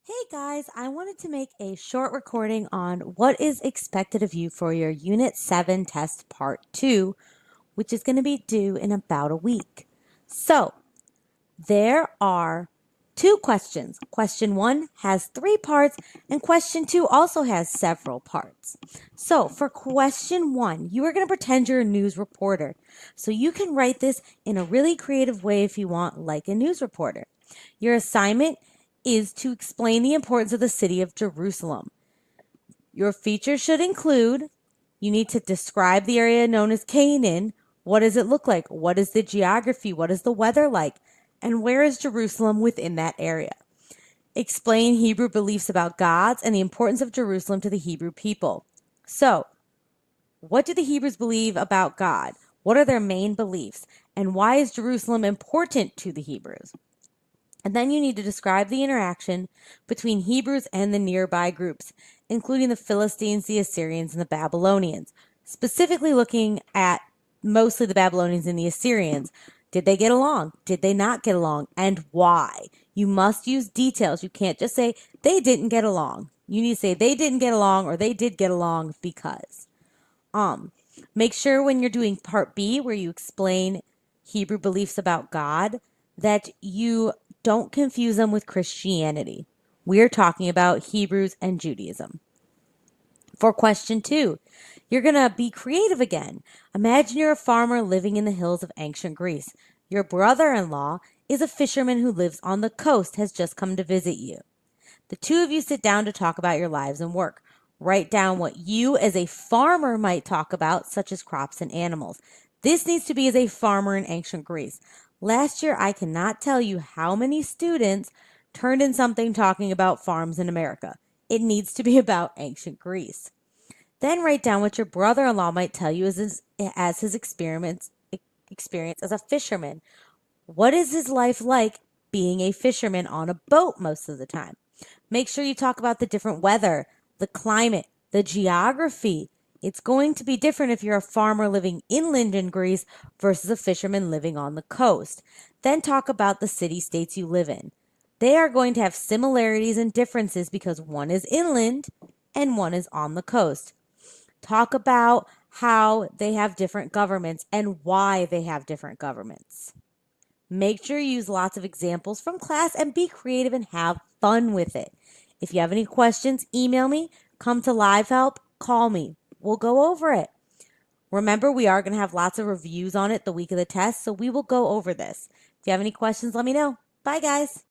Hey guys, I wanted to make a short recording on what is expected of you for your Unit 7 test part 2, which is going to be due in about a week. So, there are two questions. Question 1 has 3 parts, and question 2 also has several parts. So, for question 1, you are going to pretend you're a news reporter. So, you can write this in a really creative way if you want, like a news reporter. Your assignment is to explain the importance of the city of Jerusalem. Your features should include you need to describe the area known as Canaan. What does it look like? What is the geography? What is the weather like? And where is Jerusalem within that area? Explain Hebrew beliefs about gods and the importance of Jerusalem to the Hebrew people. So, what do the Hebrews believe about God? What are their main beliefs? And why is Jerusalem important to the Hebrews? And then you need to describe the interaction between Hebrews and the nearby groups, including the Philistines, the Assyrians, and the Babylonians, specifically looking at mostly the Babylonians and the Assyrians. Did they get along? Did they not get along? And why? You must use details. You can't just say they didn't get along. You need to say they didn't get along or they did get along because. Make sure when you're doing part B, where you explain Hebrew beliefs about God, that you don't confuse them with Christianity. We're talking about Hebrews and Judaism. For question 2, you're going to be creative again. Imagine you're a farmer living in the hills of ancient Greece. Your brother-in-law is a fisherman who lives on the coast, has just come to visit you. The two of you sit down to talk about your lives and work. Write down what you as a farmer might talk about, such as crops and animals. This needs to be as a farmer in ancient Greece. Last year, I cannot tell you how many students turned in something talking about farms in America. It needs to be about ancient Greece. Then write down what your brother-in-law might tell you as his experience as a fisherman. What is his life like being a fisherman on a boat most of the time? Make sure you talk about the different weather, the climate, the geography. It's going to be different if you're a farmer living inland in Greece versus a fisherman living on the coast. Then talk about the city-states you live in. They are going to have similarities and differences because one is inland and one is on the coast. Talk about how they have different governments and why they have different governments. Make sure you use lots of examples from class and be creative and have fun with it. If you have any questions, email me, come to Live Help, call me. We'll go over it. Remember, we are going to have lots of reviews on it the week of the test, so we will go over this. If you have any questions, let me know. Bye, guys.